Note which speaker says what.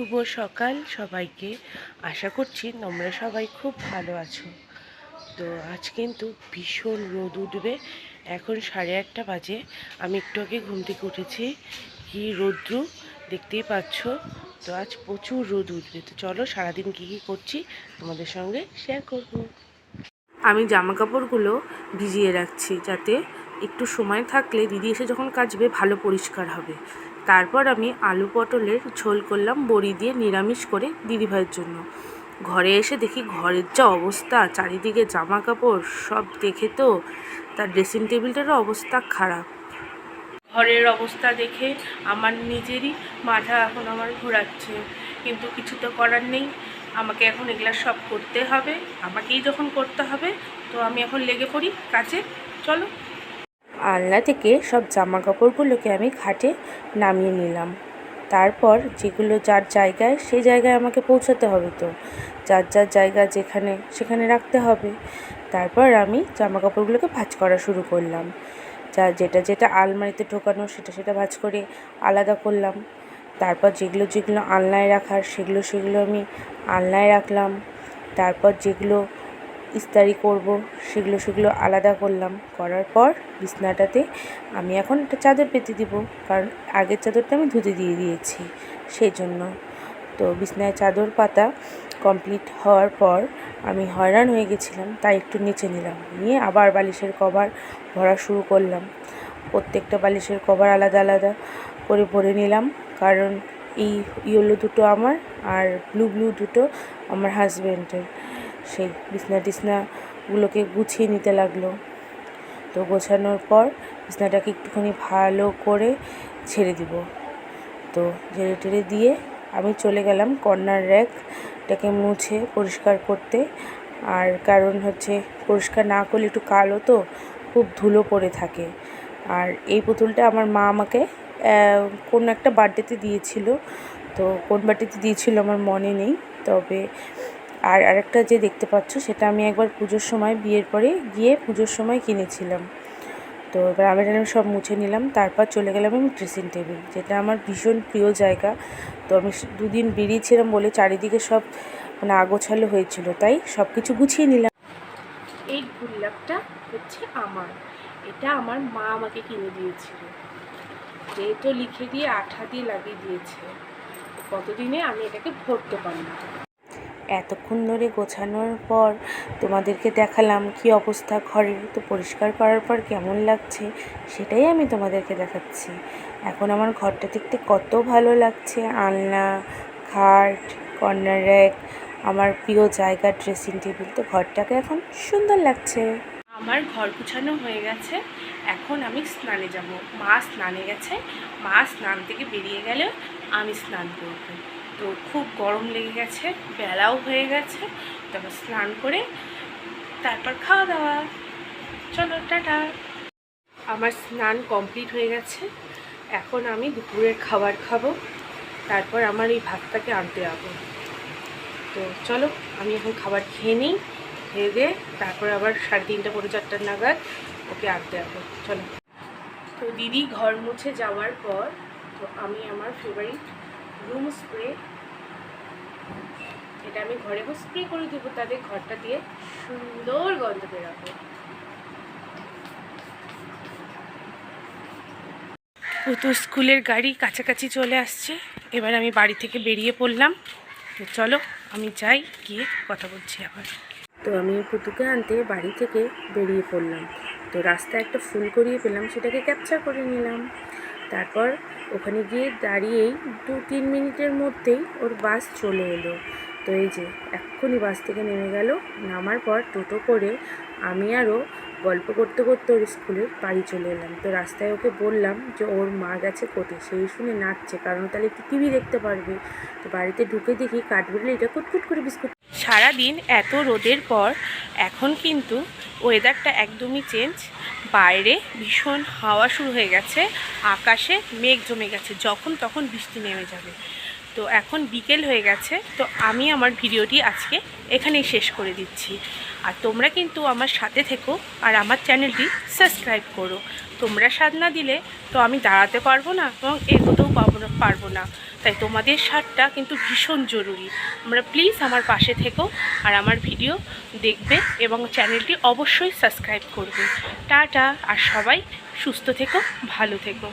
Speaker 1: শুভ সকাল সবাইকে। আশা করছি তোমরা সবাই খুব ভালো আছো। তো আজ কিন্তু ভীষণ রোদ উঠবে। এখন 8:30 বাজে। আমি একটু আগে ঘুম থেকে উঠেছি। কি রৌদ্র দেখতেই পাচ্ছ। তো আজ প্রচুর রোদ উঠবে। তো চলো সারাদিন কী কী করছি তোমাদের সঙ্গে শেয়ার করব। আমি জামা কাপড়গুলো ভিজিয়ে রাখছি যাতে একটু সময় থাকলে দিদি এসে যখন কাচবে ভালো পরিষ্কার হবে। তারপর আমি আলু পটলের ঝোল করলাম বড়ি দিয়ে, নিরামিষ করে দিদিভাইয়ের জন্য। ঘরে এসে দেখি ঘরের যা অবস্থা, চারিদিকে জামা কাপড় সব দেখে তো তার ড্রেসিং টেবিলটারও অবস্থা খারাপ। ঘরের অবস্থা দেখে আমার নিজেরই মাথা এখন আমার ঘোরাচ্ছে, কিন্তু কিছু তো করার নেই। আমাকে এখন এগুলা সব করতে হবে, আমাকেই যখন করতে হবে তো আমি এখন লেগে পড়ি কাজে। চলো। আলনা থেকে সব জামা কাপড়গুলোকে আমি খাটে নামিয়ে নিলাম। তারপর যেগুলো যার জায়গায় সেই জায়গায় আমাকে পৌঁছাতে হবে, তো যার যার জায়গা যেখানে সেখানে রাখতে হবে। তারপর আমি জামা কাপড়গুলোকে ভাঁজ করা শুরু করলাম। যেটা যেটা আলমারিতে ঢোকানো সেটা ভাঁজ করে আলাদা করলাম। তারপর যেগুলো যেগুলো আলনায় রাখার সেগুলো আমি আলনায় রাখলাম। তারপর যেগুলো ইস্তারি করব সেগুলো আলাদা করলাম। করার পর বিছনাটাতে আমি এখন একটা চাদর পেতে দিব, কারণ আগের চাদরটা আমি ধুতে দিয়ে দিয়েছি সেই জন্য। তো বিছনায় চাদর পাতা কমপ্লিট হওয়ার পর আমি হয়রান হয়ে গেছিলাম, তাই একটু নিচে নিলাম, নিয়ে আবার বালিশের কভার ভরা শুরু করলাম। প্রত্যেকটা বালিশের কভার আলাদা আলাদা করে ভরে নিলাম, কারণ এই ইয়েলো দুটো আমার আর ব্লু দুটো আমার হাজব্যান্ডের। সেই বিছনাগুলোকে গুছিয়ে নিতে লাগলো। তো গোছানোর পর বিছনাটাকে একটুখানি ভালো করে ছেড়ে দিব। তো ঝেড়ে টেড়ে দিয়ে আমি চলে গেলাম কর্নার র্যাকটাকে মুছে পরিষ্কার করতে। আর কারণ হচ্ছে পরিষ্কার না করলে একটু কালো তো খুব ধুলো পড়ে থাকে। আর এই পুতুলটা আমার মা আমাকে কোন একটা বার্থডেতে দিয়েছিল, তো কোন বার্থডেতে দিয়েছিল আমার মনে নেই। তবে আরেকটা যে দেখতে পাচ্ছ সেটা আমি একবার পুজোর সময়, বিয়ের পরে গিয়ে পুজোর সময় কিনেছিলাম। তো এবার আমি সব মুছে নিলাম। তারপর চলে গেলাম আমি ড্রেসিং টেবিল, যেটা আমার ভীষণ প্রিয় জায়গা। তো আমি দুদিন বেরিয়েছিলাম বলে চারিদিকে সব আগোছালো হয়েছিল, তাই সব কিছু গুছিয়ে নিলাম। এই গোলাপটা হচ্ছে আমার, এটা আমার মা আমাকে কিনে দিয়েছিল। যেহেতু লিখে দিয়ে আঠা দিয়ে লাগিয়ে দিয়েছে, কতদিনে আমি এটাকে ভরতে পারলাম। এতক্ষণ ধরে গোছানোর পর তোমাদেরকে দেখালাম কি অবস্থা ঘরে। তো পরিষ্কার করার পর কেমন লাগছে সেটাই আমি তোমাদেরকে দেখাচ্ছি। এখন আমার ঘরটা দেখতে কত ভালো লাগছে। আলনা, খাট, কর্নার র্যাক, আমার প্রিয় জায়গা ড্রেসিং টেবিল। তো ঘরটাকে এখন সুন্দর লাগছে। আমার ঘর গুছানো হয়ে গেছে। এখন আমি স্নানে যাব। মা স্নানে গেছে, মা স্নান থেকে বেরিয়ে গেলে আমি স্নান করব। তো খুব গরম লেগে গেছে, বেলাও হয়ে গেছে। তবে স্নান করে তারপর খাওয়া দাওয়া। চলো টাটা। আমার স্নান কমপ্লিট হয়ে গেছে। এখন আমি দুপুরের খাবার খাবো, তারপর আমার এই ভাতটাকে আনতে যাবো। তো চলো আমি এখন খাবার খেয়ে নিই, খেয়ে দিয়ে তারপর আবার 3:30 পৌনে 4 নাগাদ ওকে আনতে যাবো। চলো। তো দিদি ঘর মুছে যাওয়ার পর তো আমি আমার ফেভারিট রুম স্প্রে, এটা আমি ঘরে স্প্রে করে দেবো, তাদের ঘরটা দিয়ে সুন্দর গন্ধ বেরাবো। তো স্কুলের গাড়ি কাছাকাছি চলে আসছে, এবার আমি বাড়ি থেকে বেরিয়ে পড়লাম। তো চলো আমি যাই, গিয়ে কথা বলছি আবার। তো আমি পুতুকে আনতে বাড়ি থেকে বেরিয়ে পড়লাম। তো রাস্তায় একটা ফুল করিয়ে পেলাম, সেটাকে ক্যাপচার করে নিলাম। তারপর ওখানে গিয়ে দাঁড়িয়েই 2-3 মিনিটের মধ্যেই ওর বাস চলে এলো। তো এই যে এক্ষুনি বাস থেকে নেমে গেল। নামার পর টোটো করে আমি আরও গল্প করতে করতে ওর স্কুলের বাড়ি চলে এলাম। তো রাস্তায় ওকে বললাম যে ওর মা গেছে কোর্টে, সেই শুনে নাচছে, কারণ তাহলে একটু টিভি দেখতে পারবে। তো বাড়িতে ঢুকে দেখি কাঠবিড়ালি এটা কুটকুট করে বিস্কুট। সারাদিন এত রোদের পর এখন কিন্তু ওয়েদারটা একদমই চেঞ্জ। বাইরে ভীষণ হাওয়া শুরু হয়ে গেছে, আকাশে মেঘ জমে গেছে, যখন তখন বৃষ্টি নেমে যাবে। তো এখন বিকেল হয়ে গেছে। তো আমি আমার ভিডিওটি আজকে এখানেই শেষ করে দিচ্ছি। আর তোমরা কিন্তু আমার সাথে থেকো আর আমার চ্যানেলটি সাবস্ক্রাইব করো। তোমরা সাথ না দিলে তো আমি দাঁড়াতে পারবো না এবং এগোতেও পারবো না।
Speaker 2: তাই তোমাদের সাথটা কিন্তু ভীষণ জরুরি। তোমরা প্লিজ আমার পাশে থেকো আর আমার ভিডিও দেখবে এবং চ্যানেলটি অবশ্যই সাবস্ক্রাইব করবে। টাটা, আর সবাই সুস্থ থেকো, ভালো থেকো।